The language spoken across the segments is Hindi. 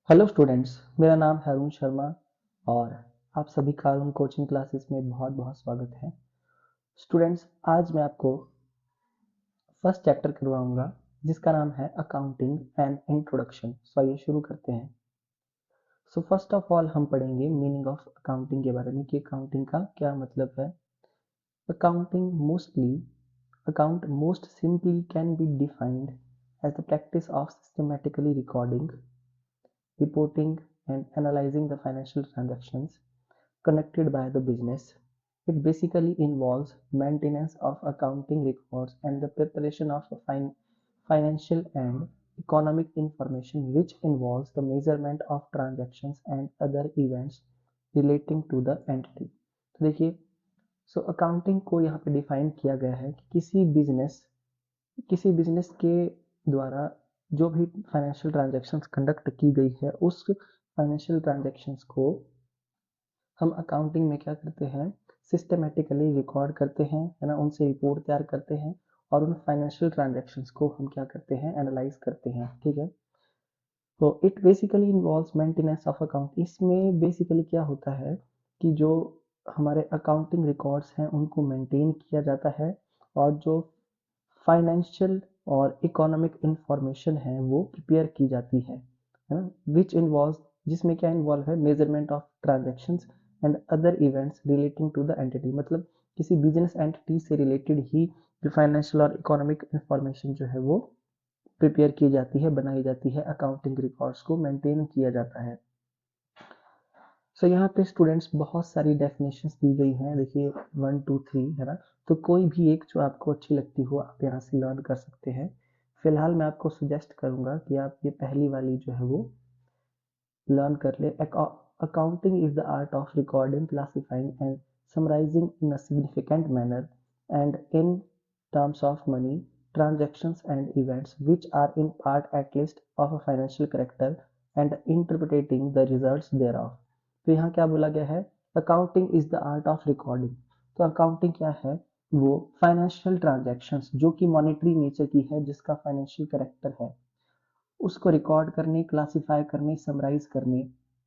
हेलो स्टूडेंट्स, मेरा नाम है अरुण शर्मा और आप सभी का अरुण कोचिंग क्लासेस में बहुत बहुत स्वागत है। स्टूडेंट्स, आज मैं आपको फर्स्ट चैप्टर करवाऊंगा जिसका नाम है अकाउंटिंग एंड इंट्रोडक्शन। सो आइए शुरू करते हैं। सो फर्स्ट ऑफ ऑल हम पढ़ेंगे मीनिंग ऑफ अकाउंटिंग के बारे में कि अकाउंटिंग का क्या मतलब है। Accounting mostly account most simply can be defined as the practice of systematically recording, reporting and analyzing the financial transactions connected by the business. It basically involves maintenance of accounting records and the preparation of financial and economic information which involves the measurement of transactions and other events relating to the entity। तो देखिए, अकाउंटिंग को यहाँ पे डिफाइन किया गया है कि किसी बिजनेस के द्वारा जो भी फाइनेंशियल ट्रांजैक्शंस कंडक्ट की गई है उस फाइनेंशियल ट्रांजैक्शंस को हम अकाउंटिंग में क्या करते हैं, सिस्टमेटिकली रिकॉर्ड करते हैं, है ना, उनसे रिपोर्ट तैयार करते हैं और उन फाइनेंशियल ट्रांजैक्शंस को हम क्या करते हैं, एनालाइज करते हैं। ठीक है, तो it basically involves maintenance of account. इसमें बेसिकली क्या होता है कि जो हमारे अकाउंटिंग रिकॉर्ड्स हैं उनको मेंटेन किया जाता है और जो फाइनेंशियल और इकोनॉमिक इंफॉर्मेशन है वो प्रिपेयर की जाती है ना, विच इन्वॉल्व, जिसमें क्या इन्वॉल्व है, measurement of transactions and other events relating to the entity. मतलब किसी बिजनेस एंटिटी से रिलेटेड ही जो फाइनेंशियल और इकोनॉमिक इंफॉर्मेशन जो है वो प्रिपेयर की जाती है, बनाई जाती है, अकाउंटिंग रिकॉर्ड्स को मेंटेन किया जाता है। सो यहाँ पे स्टूडेंट्स बहुत सारी डेफिनेशंस दी गई हैं, देखिए 1 2 3 है ना, तो कोई भी एक जो आपको अच्छी लगती हो आप यहाँ से लर्न कर सकते हैं। फिलहाल मैं आपको सजेस्ट करूंगा कि आप ये पहली वाली जो है वो लर्न कर ले। Accounting is the art of recording, classifying and summarising in a significant manner and in terms of money, transactions and events which are in part at least of a financial character and interpreting the results thereof। तो यहाँ क्या बोला गया है, accounting is the art of recording. तो अकाउंटिंग क्या है, वो फाइनेंशियल ट्रांजैक्शंस जो कि मॉनेटरी नेचर की है, जिसका फाइनेंशियल कैरेक्टर है, उसको रिकॉर्ड करने, क्लासिफाई करने, समराइज करने,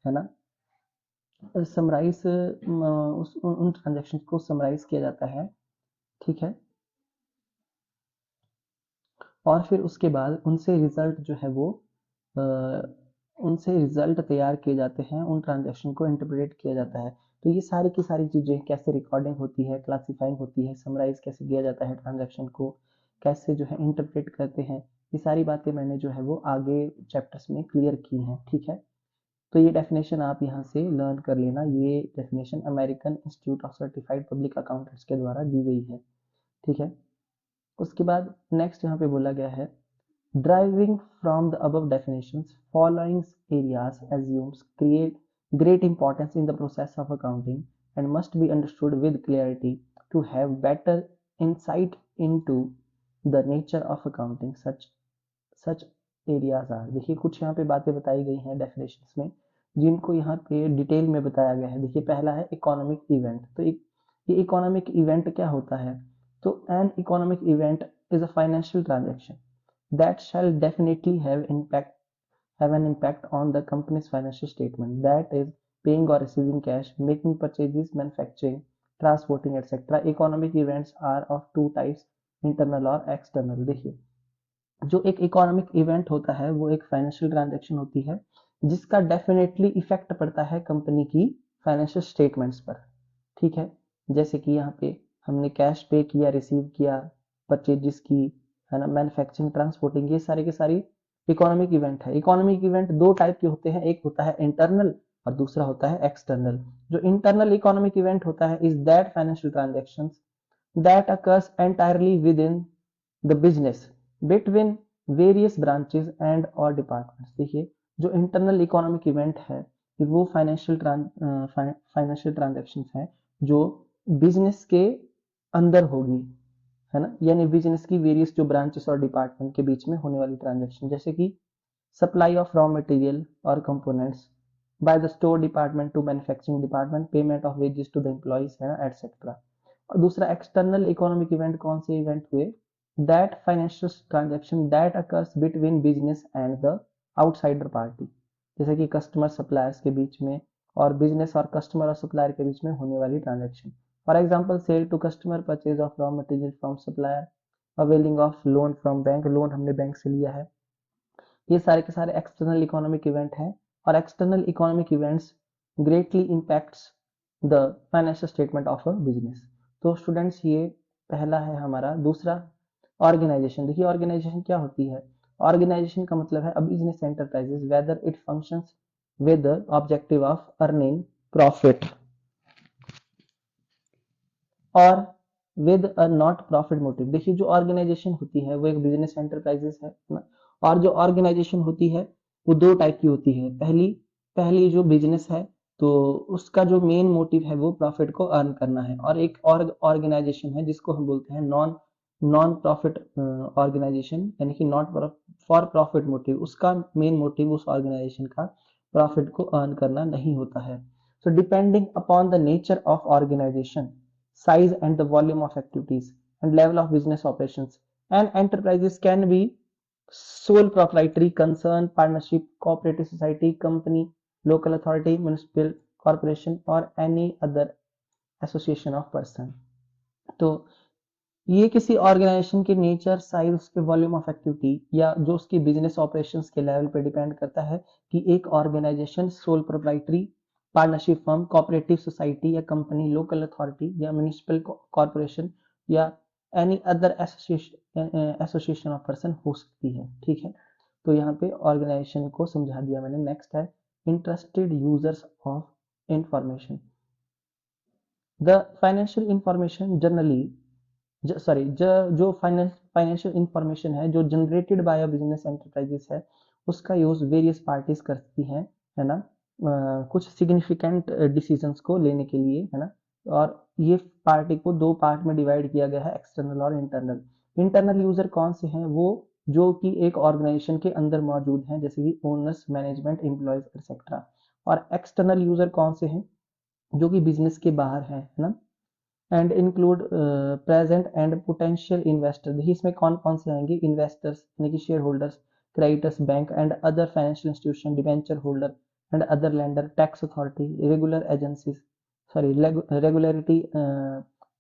है ना, समराइज उन ट्रांजैक्शंस को समराइज किया जाता है। ठीक है, और फिर उसके बाद उनसे रिजल्ट जो है वो उनसे रिजल्ट तैयार किए जाते हैं, उन ट्रांजैक्शन को इंटरप्रेट किया जाता है। तो ये सारी की सारी चीजें, कैसे रिकॉर्डिंग होती है, क्लासिफाइंग होती है, समराइज कैसे किया जाता है ट्रांजैक्शन को, कैसे जो है इंटरप्रेट करते हैं, ये सारी बातें मैंने जो है वो आगे चैप्टर्स में क्लियर की हैं। ठीक है, तो ये डेफिनेशन आप यहाँ से लर्न कर लेना। ये definition American institute of certified public accountants के द्वारा दी गई है। ठीक है, उसके बाद नेक्स्ट यहाँ पे बोला गया है, Deriving from the above definitions, following areas assumes create great importance in the process of accounting and must be understood with clarity to have better insight into the nature of accounting. Such areas are, देखिए कुछ यहाँ पे बातें बताई गई हैं डेफिनेशंस में जिनको यहाँ पे डिटेल में बताया गया है। देखिए पहला है इकोनॉमिक इवेंट। तो ये इकोनॉमिक इवेंट क्या होता है, तो an economic event is a financial transaction that shall definitely have an impact on the company's financial statement, that is paying or receiving cash, making purchases, manufacturing, transporting, etc. Economic events are of two types, internal और external। देखिए, जो एक इकोनॉमिक इवेंट होता है वो एक फाइनेंशियल ट्रांजेक्शन होती है जिसका डेफिनेटली इफेक्ट पड़ता है कंपनी की फाइनेंशियल स्टेटमेंट्स पर। ठीक है, जैसे कि यहाँ पे हमने कैश पे किया, रिसीव किया, परचेजेस की, है ना, मैन्युफैक्चरिंग, ट्रांसपोर्टिंग, ये सारे के सारी इकोनॉमिक इवेंट है। इकोनॉमिक इवेंट दो टाइप के होते हैं, एक होता है इंटरनल और दूसरा होता है एक्सटर्नल। जो इंटरनल इकोनॉमिक इवेंट होता है is that financial transaction that occurs entirely with in the business between various branches and और डिपार्टमेंट्स। देखिए, जो इंटरनल इकोनॉमिक इवेंट है वो फाइनेंशियल ट्रांजेक्शन है जो बिजनेस के अंदर होगी, है ना, यानी बिजनेस की वेरियस जो ब्रांचेस और डिपार्टमेंट के बीच में होने वाली ट्रांजेक्शन, जैसे कि सप्लाई ऑफ रॉ मटेरियल और components by the store department to manufacturing department, payment of wages to the employees, है ना, एटसेट्रा। और दूसरा एक्सटर्नल इकोनॉमिक इवेंट कौन से इवेंट हुए, that financial transaction that occurs between business and the outsider party. जैसे कि कस्टमर सप्लायर्स के बीच में, और बिजनेस और कस्टमर और सप्लायर के बीच में होने वाली transaction. For example sale to customer, purchase of raw material from supplier, availing of loan from bank, loan हमने बैंक से लिया है। ये सारे के सारे एक्सटर्नल इकोनॉमिक इवेंट हैं, और external economic events greatly impacts the financial statement of a business. तो स्टूडेंट्स ये पहला है हमारा। दूसरा ऑर्गेनाइजेशन। देखिए ऑर्गेनाइजेशन क्या होती है। ऑर्गेनाइजेशन का मतलब है a business enterprises whether it functions with the objective of earning profit और with a not profit motive. देखिए जो ऑर्गेनाइजेशन होती है वो एक बिजनेस एंटरप्राइजेस है ना। और जो ऑर्गेनाइजेशन होती है वो दो टाइप की होती है। पहली पहली जो बिजनेस है तो उसका जो मेन मोटिव है वो प्रॉफिट को अर्न करना है, और एक और ऑर्गेनाइजेशन है जिसको हम बोलते हैं नॉन नॉन प्रॉफिट ऑर्गेनाइजेशन, यानी कि नॉट फॉर प्रॉफिट मोटिव। उसका मेन मोटिव उस ऑर्गेनाइजेशन का प्रॉफिट को अर्न करना नहीं होता है। So depending upon the nature of organisation, size and the volume of activities and level of business operations, and enterprises can be sole proprietary, concern, partnership, cooperative society, company, local authority, municipal corporation or any other association of person। तो ये किसी ऑर्गेनाइजेशन के नेचर, साइज, उसके वॉल्यूम ऑफ एक्टिविटी या जो उसकी बिजनेस ऑपरेशंस के लेवल पे डिपेंड करता है कि एक organisation sole proprietary, partnership firm, cooperative society या कंपनी, लोकल अथॉरिटी या म्युनिसिपल कॉर्पोरेशन या any other association of person हो सकती है। ठीक है, तो यहाँ पे ऑर्गेनाइजेशन को समझा दिया मैंने। नेक्स्ट है interested users of information. The financial information generally sorry जो फाइनेंशियल इंफॉर्मेशन है जो generated by a business enterprises है, उसका यूज वेरियस पार्टीज करती हैं, है ना, कुछ सिग्निफिकेंट डिसीजंस को लेने के लिए, है ना। और ये पार्टी को दो पार्ट में डिवाइड किया गया है, एक्सटर्नल और इंटरनल। इंटरनल यूजर कौन से हैं? वो जो कि एक ऑर्गेनाइजेशन के अंदर मौजूद हैं, जैसे कि ओनर्स, मैनेजमेंट, एम्प्लॉयज एक्सेट्रा। और एक्सटर्नल यूजर कौन से हैं? जो कि बिजनेस के बाहर है ना। And include present and potential investor. देखिए इसमें कौन कौन से आएंगे? इन्वेस्टर्स यानी कि share holders, creditors, bank and other financial institution, debenture holder and other lender, tax authority, regular agencies, sorry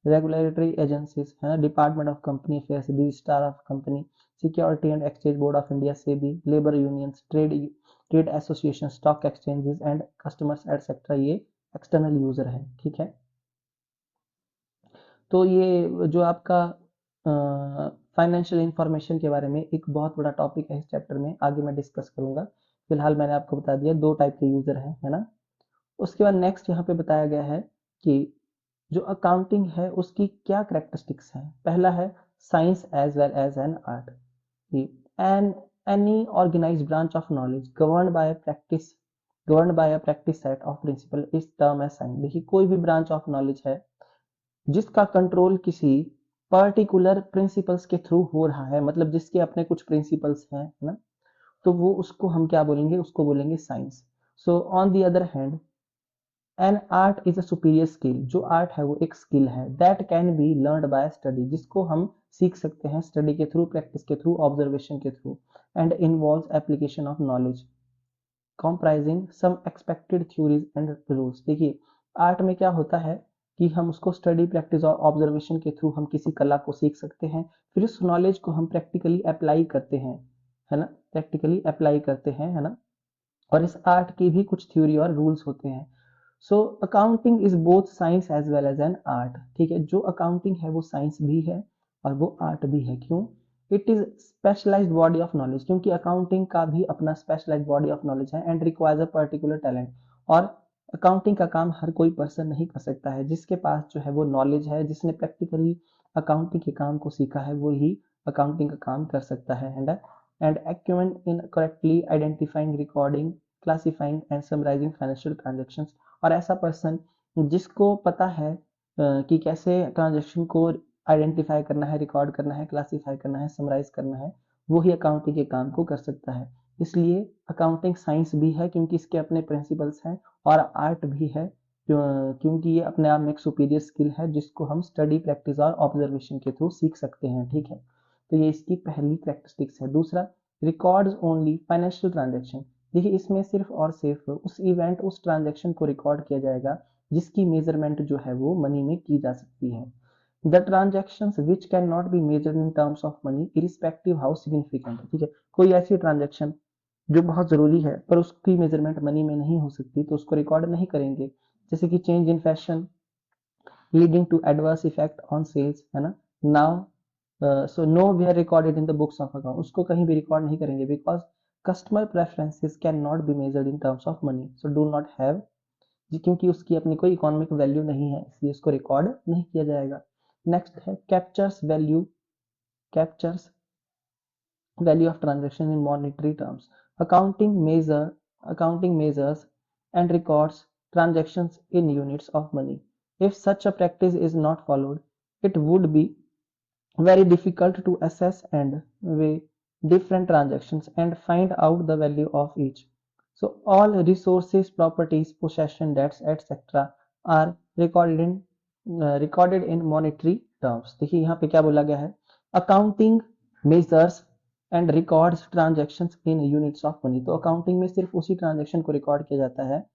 regulatory agencies, है ना, department of company affairs, registrar of company, security and exchange board of India, SEBI, labour unions, trade association, stock exchanges and customers etcetera. ये एक्सटर्नल यूजर है। ठीक है, तो ये जो आपका फाइनेंशियल इंफॉर्मेशन के बारे में एक बहुत बड़ा टॉपिक है, इस चैप्टर में आगे मैं डिस्कस करूंगा। फिलहाल मैंने आपको बता दिया दो टाइप के यूजर हैं, है ना। उसके बाद नेक्स्ट यहाँ पे बताया गया है कि जो अकाउंटिंग है उसकी क्या करेक्टरिस्टिक्स हैं। पहला है science as well as an art. An any organised branch of knowledge governed by a practice set of principle is term as science. देखिए कोई भी ब्रांच ऑफ नॉलेज है जिसका कंट्रोल किसी पर्टिकुलर प्रिंसिपल्स के थ्रू हो रहा है, मतलब जिसके अपने कुछ प्रिंसिपल्स हैं, है ना, तो वो उसको हम क्या बोलेंगे? उसको बोलेंगे science. So on the other hand an art is a superior skill. जो आर्ट है वो एक स्किल है that can be learn by study, जिसको हम सीख सकते हैं स्टडी के थ्रू, प्रैक्टिस के थ्रू, ऑब्जर्वेशन के through. And involve application of knowledge comprising some expected theories and rules। देखिए आर्ट में क्या होता है कि हम उसको स्टडी, प्रैक्टिस और ऑब्जर्वेशन के थ्रू हम किसी कला को सीख सकते हैं, फिर उस नॉलेज को हम प्रैक्टिकली अप्लाई करते हैं, है ना, प्रैक्टिकली अप्लाई करते हैं, है ना। और इस आर्ट की भी कुछ थ्योरी और रूल्स होते हैं। So accounting is both science as well as an art. ठीक है, जो अकाउंटिंग है वो साइंस भी है और वो आर्ट भी है। क्यों? It is specialised body of knowledge, क्योंकि अकाउंटिंग का भी अपना स्पेशलाइज्ड बॉडी ऑफ नॉलेज है and requires a particular talent. और अकाउंटिंग का काम हर कोई पर्सन नहीं कर सकता है। जिसके पास जो है वो नॉलेज है, जिसने प्रैक्टिकली अकाउंटिंग के काम को सीखा है, वो ही अकाउंटिंग का काम कर सकता है। And acumen in correctly identifying, recording, classifying and summarizing financial transactions। और ऐसा पर्सन जिसको पता है कि कैसे ट्रांजेक्शन को आइडेंटिफाई करना है, रिकॉर्ड करना है, क्लासीफाई करना है, समराइज करना है, वो ही अकाउंटिंग के काम को कर सकता है। इसलिए अकाउंटिंग साइंस भी है क्योंकि इसके अपने प्रिंसिपल्स हैं, और आर्ट भी है क्योंकि ये अपने आप में एक सुपीरियर स्किल है जिसको हम स्टडी, प्रैक्टिस और ऑब्जर्वेशन के थ्रू सीख सकते हैं। ठीक है, तो ये इसकी पहली कैरेक्टरिस्टिक्स है। दूसरा, रिकॉर्ड्स ओनली फाइनेंशियल ट्रांजैक्शन। देखिए इसमें सिर्फ और सिर्फ उस इवेंट, उस ट्रांजैक्शन को रिकॉर्ड किया जाएगा जिसकी मेजरमेंट जो है वो मनी में की जा सकती है। The transactions which can not be measured in terms of money irrespective how significant, ठीक है, कोई ऐसी ट्रांजेक्शन जो बहुत जरूरी है पर उसकी मेजरमेंट मनी में नहीं हो सकती तो उसको रिकॉर्ड नहीं करेंगे, जैसे कि change in fashion leading to adverse effect on sales, है ना। Now so no we are recorded in the books of account, उसको कहीं भी रिकॉर्ड नहीं करेंगे because customer preferences can not be measured in terms of money, so do not have, जी क्योंकि उसकी अपनी कोई इकोनॉमिक वैल्यू नहीं है इसलिए इसको रिकॉर्ड नहीं किया जाएगा। नेक्स्ट है captures value of transaction in monetary terms. Accounting measures and records transactions in units of money. If such a practice is not followed, it would be very difficult to assess and weigh different transactions and find out the value of each. So all resources, properties, possession, debts, etc. are recorded in monetary terms. देखिए यहाँ पे क्या बोला गया है, accounting measures and records transactions in units of money. तो अकाउंटिंग में सिर्फ उसी ट्रांजैक्शन को रिकॉर्ड किया जाता है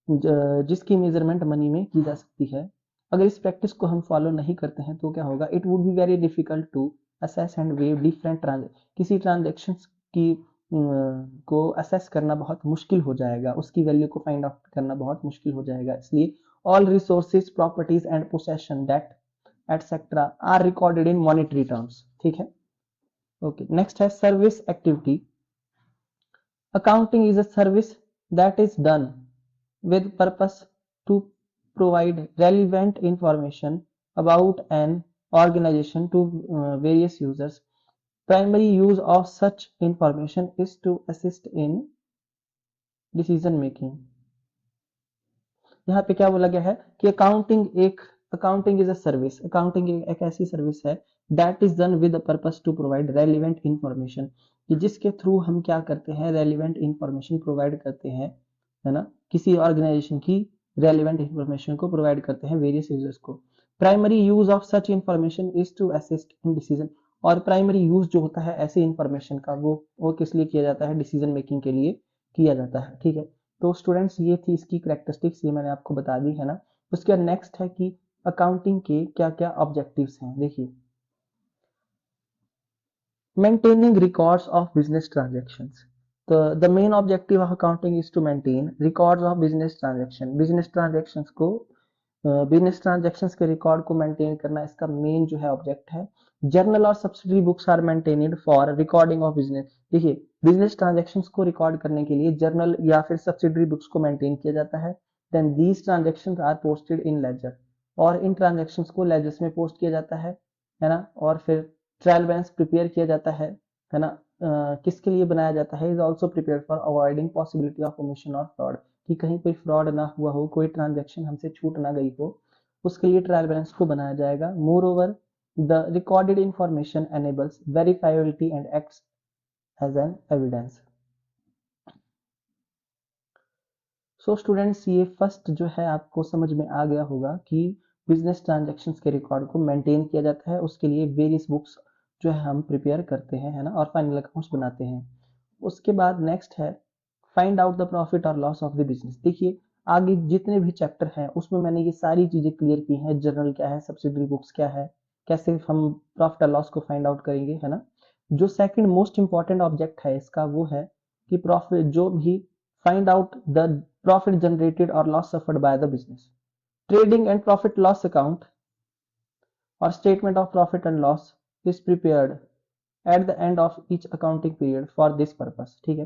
जिसकी मेजरमेंट मनी में की जा सकती है। अगर इस प्रैक्टिस को हम फॉलो नहीं करते हैं तो क्या होगा, it would be very difficult to assess and wave different किसी ट्रांजेक्शन्स की को असेस करना बहुत मुश्किल हो जाएगा, उसकी वैल्यू को फाइंड आउट करना बहुत मुश्किल हो जाएगा। इसलिए all resources, properties and possession that etcetera are recorded in monetary terms, ठीक है। ओके, नेक्स्ट है service activity. Accounting is a service that is done with purpose to provide relevant information about an organization to various users. Primary use of such information is to assist in decision making. यहाँ पे क्या बोला गया है कि accounting is a service, accounting एक ऐसी सर्विस है that is done with purpose to provide relevant information, जिसके थ्रू हम क्या करते हैं, रेलिवेंट इंफॉर्मेशन प्रोवाइड करते हैं, है ना, किसी ऑर्गेनाइजेशन की रेलिवेंट इंफॉर्मेशन को प्रोवाइड करते हैं वेरियस यूजर्स को। Primary use of such information is to assist in decision, और प्राइमरी यूज जो होता है ऐसी इंफॉर्मेशन का वो किस लिए किया जाता है, डिसीजन मेकिंग के लिए किया जाता है, ठीक है। तो स्टूडेंट्स ये थी इसकी कैरेक्टरिस्टिक्स, ये मैंने आपको बता दी है ना। उसके बाद नेक्स्ट है कि अकाउंटिंग के क्या क्या ऑब्जेक्टिव्स हैं। देखिए, maintaining records of business transactions, तो the main objective of accounting is to maintain records of business transaction, business transactions के रिकॉर्ड को मेंटेन करना इसका मेन जो है ऑब्जेक्ट है। जर्नल और subsidiary books are maintained for recording of business, देखिए बिजनेस ट्रांजैक्शंस को रिकॉर्ड करने के लिए जर्नल या फिर सब्सिडरी बुक्स को मेंटेन किया जाता है। Then these transactions are posted in ledger, और इन ट्रांजैक्शंस को लेजर्स में पोस्ट किया जाता है ना। और फिर ट्रायल बैलेंस प्रिपेयर किया जाता है ना। किसके लिए बनाया जाता है, is also prepare for avoiding possibility of omission और फ्रॉड, कि कहीं कोई फ्रॉड ना हुआ हो, कोई ट्रांजैक्शन हमसे छूट ना गई हो, उसके लिए ट्रायल बैलेंस को बनाया जाएगा। Moreover the recorded information enables verifiability and acts as an evidence. So students, ये फर्स्ट जो है आपको समझ में आ गया होगा कि बिजनेस ट्रांजैक्शंस के रिकॉर्ड को मेंटेन किया जाता है, उसके लिए वेरियस बुक्स जो है हम प्रिपेयर करते हैं, है ना, और फाइनल अकाउंट्स बनाते हैं। उसके बाद नेक्स्ट है फाइंड आउट द प्रॉफिट और लॉस ऑफ द बिजनेस। देखिए आगे जितने भी चैप्टर हैं उसमें मैंने ये सारी चीजें क्लियर की हैं, जर्नल क्या है, सब्सिडरी बुक्स क्या है, कैसे हम प्रॉफिट और लॉस को फाइंड आउट करेंगे, है ना। जो सेकंड मोस्ट इंपॉर्टेंट ऑब्जेक्ट है इसका वो है कि प्रॉफिट, जो भी find out the profit generated or loss suffered by the business. Trading and profit loss account or statement of profit and loss is prepared at the end of each accounting period for this purpose, ठीक है।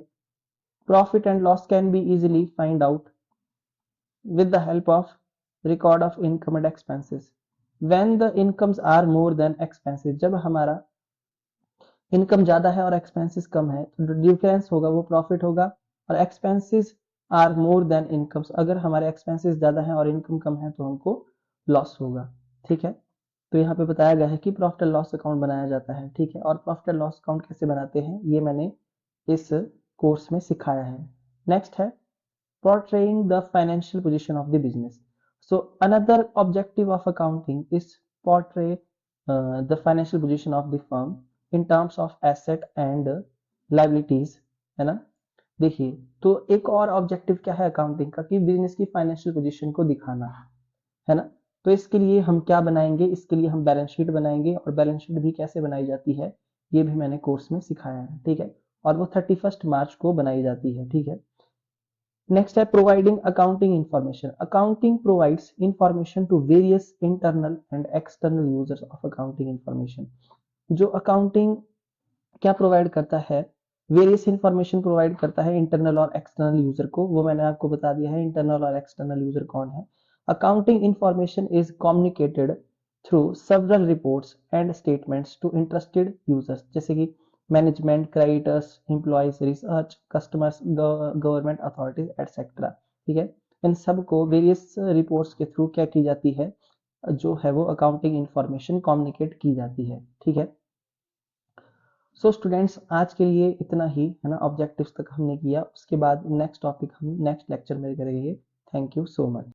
Profit and loss can be easily find out with the help of record of income and expenses. When the incomes are more than expenses, जब हमारा इनकम ज्यादा है और एक्सपेंसेस कम है तो डिफरेंस होगा वो प्रॉफिट होगा, और expenses are more than incomes, अगर हमारे एक्सपेंसेस ज्यादा है और इनकम कम है तो हमको लॉस होगा, ठीक है। तो यहाँ पे बताया गया है कि प्रॉफिट एंड लॉस अकाउंट बनाया जाता है, ठीक है। और प्रॉफिट एंड लॉस अकाउंट कैसे बनाते हैं ये मैंने इस कोर्स में सिखाया है। नेक्स्ट है portraying the financial position of the business. So another objective of accounting is portray the financial position of the firm in terms of asset and liabilities, है ना। देखिए, तो एक और ऑब्जेक्टिव क्या है अकाउंटिंग का, कि बिजनेस की फाइनेंशियल पोजीशन को दिखाना है ना। तो इसके लिए हम क्या बनाएंगे, इसके लिए हम बैलेंस शीट बनाएंगे, और बैलेंस शीट भी कैसे बनाई जाती है ये भी मैंने कोर्स में सिखाया है, ठीक है। और वो 31 मार्च को बनाई जाती है, ठीक है। नेक्स्ट है providing accounting information. Accounting provides information to various internal and external users of accounting information. जो अकाउंटिंग क्या प्रोवाइड करता है, वेरियस इंफॉर्मेशन प्रोवाइड करता है इंटरनल और एक्सटर्नल यूजर को। वो मैंने आपको बता दिया है इंटरनल और एक्सटर्नल यूजर कौन है। Accounting information is communicated through several reports and statements to interested users, जैसे कि management, creditors, employees, research, customers, government authorities etcetera, ठीक है। इन सब को वेरियस रिपोर्ट्स के थ्रू क्या की जाती है, जो है वो अकाउंटिंग इंफॉर्मेशन कम्युनिकेट की जाती है, ठीक है। सो स्टूडेंट्स, आज के लिए इतना ही है ना, ऑब्जेक्टिव्स तक हमने किया। उसके बाद नेक्स्ट टॉपिक हम नेक्स्ट लेक्चर में करेंगे। Thank you so much.